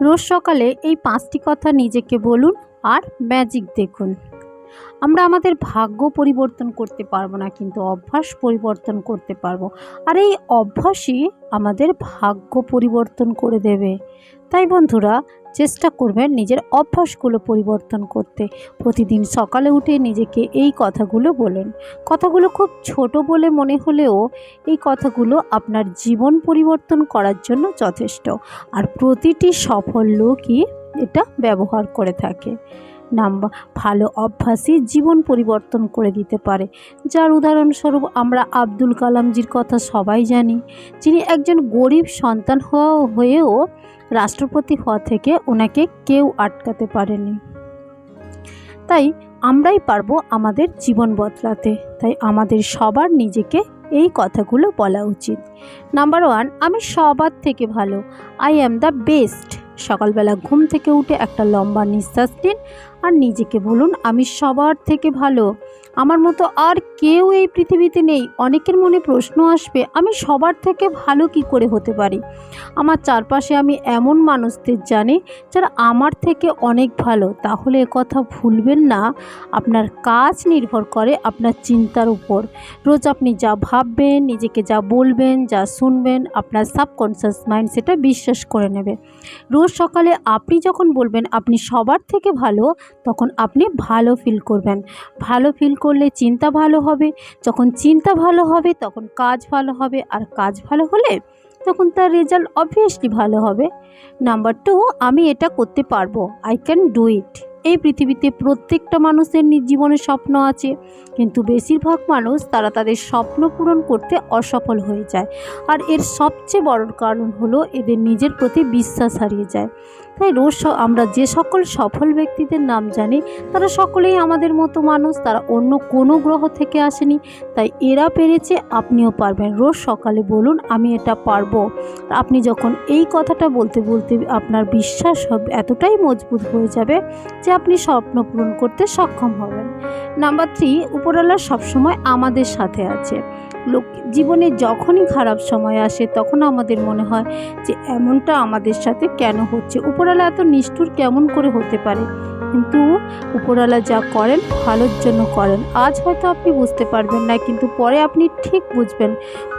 রোজ সকালে এই 5টি কথা নিজেকে বলুন আর ম্যাজিক দেখুন। আমরা আমাদের ভাগ্য পরিবর্তন করতে পারবো না, কিন্তু অভ্যাস পরিবর্তন করতে পারবো। আর এই অভ্যাসই আমাদের ভাগ্য পরিবর্তন করে দেবে। তাই বন্ধুরা, চেষ্টা করবেন নিজের অভ্যাসগুলো পরিবর্তন করতে। প্রতিদিন সকালে উঠে নিজেকে এই কথাগুলো বলুন। কথাগুলো খুব ছোট বলে মনে হলেও এই কথাগুলো আপনার জীবন পরিবর্তন করার জন্য যথেষ্ট। আর প্রতিটি সফল লোকই এটা ব্যবহার করে থাকে। ভালো অভ্যাসই জীবন পরিবর্তন করে দিতে পারে, যার উদাহরণস্বরূপ আমরা আব্দুল কালামজির কথা সবাই জানি, যিনি একজন গরিব সন্তান হয়েও রাষ্ট্রপতি হওয়া থেকে ওনাকে কেউ আটকাতে পারেনি। তাই আমরাই পারবো আমাদের জীবন বদলাতে। তাই আমাদের সবার নিজেকে এই কথাগুলো বলা উচিত। নাম্বার 1, আমি সবার থেকে ভালো। I am the best. সকালবেলা ঘুম থেকে উঠে একটা লম্বা নিঃশ্বাস নিন আর নিজেকে বলুন, আমি সবার থেকে ভালো। আমার মতো আর কেউ এই পৃথিবীতে নেই। অনেকের মনে প্রশ্ন আসবে, আমি সবার থেকে ভালো কি করে হতে পারি? আমার চারপাশে আমি এমন মানুষদের জানি যারা আমার থেকে অনেক ভালো। তাহলে কথা ভুলবেন না, আপনার কাজ নির্ভর করে আপনার চিন্তার উপর। রোজ আপনি যা ভাববেন, নিজেকে যা বলবেন, যা শুনবেন, আপনার সাবকনশিয়াস মাইন্ড সেটা বিশ্বাস করে নেবে। রোজ সকালে আপনি যখন বলবেন আপনি সবার থেকে ভালো, তখন আপনি ভালো ফিল করবেন। ভালো ফিল করলে চিন্তা ভালো হবে। যখন চিন্তা ভালো হবে তখন কাজ ভালো হবে, আর কাজ ভালো হলে তখন তার রেজাল্ট অবভিয়াসলি ভালো হবে। নাম্বার 2, আমি এটা করতে পারবো। I can do it. এই পৃথিবীতে প্রত্যেকটা মানুষের জীবনে স্বপ্ন আছে, কিন্তু বেশিরভাগ মানুষ তারা তাদের স্বপ্ন পূরণ করতে অসফল হয়ে যায়। আর এর সবচেয়ে বড় কারণ হলো এদের নিজের প্রতি বিশ্বাস হারিয়ে যায়। তাই রোজ আমরা যে সকল সফল ব্যক্তিদের নাম জানি, তারা সকলেই আমাদের মতো মানুষ, তারা অন্য কোনো গ্রহ থেকে আসেনি। তাই এরা পেরেছে, আপনিও পারবেন। রোজ সকালে বলুন, আমি এটা পারবো। আপনি যখন এই কথাটা বলতে বলতে আপনার বিশ্বাস হবে এতটাই মজবুত হয়ে যাবে যে আপনি স্বপ্ন পূরণ করতে সক্ষম হবেন। নাম্বার 3, উপরওয়ালা সবসময় আমাদের সাথে আছে। জীবনে যখনই খারাপ সময় আসে তখন আমাদের মনে হয় যে এমনটা আমাদের সাথে কেন হচ্ছে, উপরওয়ালা এত নিষ্ঠুর কেমন করে হতে পারে? কিন্তু উপরওয়ালা যা করেন ভালোর জন্য করেন। আজ হয়তো আপনি বুঝতে পারবেন না, কিন্তু পরে আপনি ঠিক বুঝবেন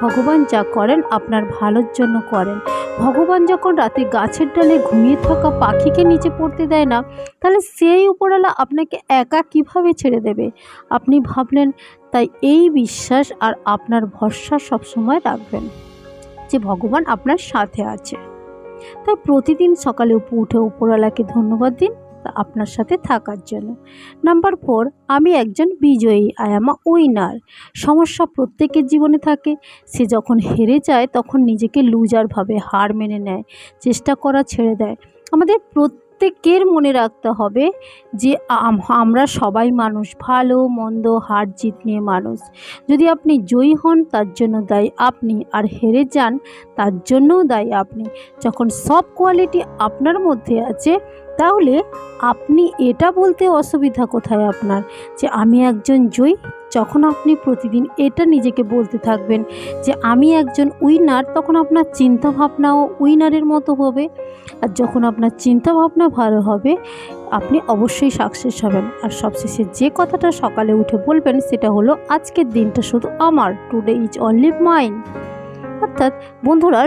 ভগবান যা করেন আপনার ভালোর জন্য করেন। ভগবান যখন রাতে গাছের ডালে ঘুমিয়ে থাকা পাখিকে নিচে পড়তে দেয় না, তাহলে সেই উপরওয়ালা আপনাকে একা কিভাবে ছেড়ে দেবে? আপনি ভাবলেন। তাই এই বিশ্বাস আর আপনার ভরসা সবসময় রাখবেন যে ভগবান আপনার সাথে আছে। তাই প্রতিদিন সকালে উঠে উপরওয়ালাকে ধন্যবাদ দিন আপনার সাথে থাকার জন্য। নাম্বার 4, আমি একজন বিজয়ী। I am a winner. সমস্যা প্রত্যেকের জীবনে থাকে। সে যখন হেরে যায় তখন নিজেকে লুজার ভাবে, হার মেনে নেয়, চেষ্টা করা ছেড়ে দেয়। আমাদের প্রত্যেকের মনে রাখতে হবে যে আমরা সবাই মানুষ, ভালো মন্দ হার জিত নিয়ে মানুষ। যদি আপনি জয়ী হন তার জন্য দায়ী আপনি, আর হেরে যান তার জন্যও দায়ী আপনি। যখন সব কোয়ালিটি আপনার মধ্যে আছে, তাহলে আপনি এটা বলতে অসুবিধা কোথায় আপনার যে আমি একজন জয়ী? যখন আপনি প্রতিদিন এটা নিজেকে বলতে থাকবেন যে আমি একজন উইনার, তখন আপনার চিন্তাভাবনাও উইনারের মতো হবে। আর যখন আপনার চিন্তাভাবনা ভালো হবে, আপনি অবশ্যই সাকসেস হবেন। আর সবশেষে যে কথাটা সকালে উঠে বলবেন সেটা হলো, আজকের দিনটা শুধু আমার। Today is only mine. অর্থাৎ বন্ধুরা,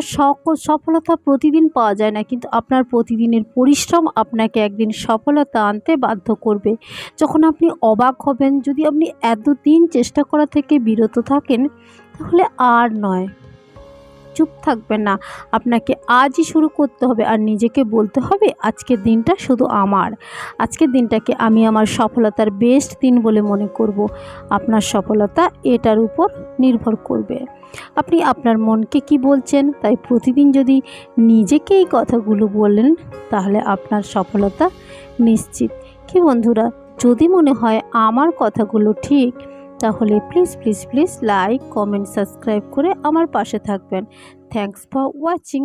সফলতা প্রতিদিন পাওয়া যায় না, কিন্তু আপনার প্রতিদিনের পরিশ্রম আপনাকে একদিন সফলতা আনতে বাধ্য করবে। যখন আপনি অবাক হবেন, যদি আপনি এতদিন চেষ্টা করা থেকে বিরত থাকেন, তাহলে আর নয়, চুপ থাকবেন না, আপনাকে আজই শুরু করতে হবে। আর নিজেকে বলতে হবে, আজকের দিনটা শুধু আমার। আজকের দিনটাকে আমি আমার সফলতার বেস্ট দিন বলে মনে করব। আপনার সফলতা এটার উপর নির্ভর করবে আপনি আপনার মনকে কি বলছেন। তাই প্রতিদিন যদি নিজেকে এই কথাগুলো বলেন, তাহলে আপনার সফলতা নিশ্চিত। কি বন্ধুরা, যদি মনে হয় আমার কথাগুলো ঠিক, তাহলে please please please like, comment, subscribe করে আমার পাশে থাকবেন। Thanks for watching.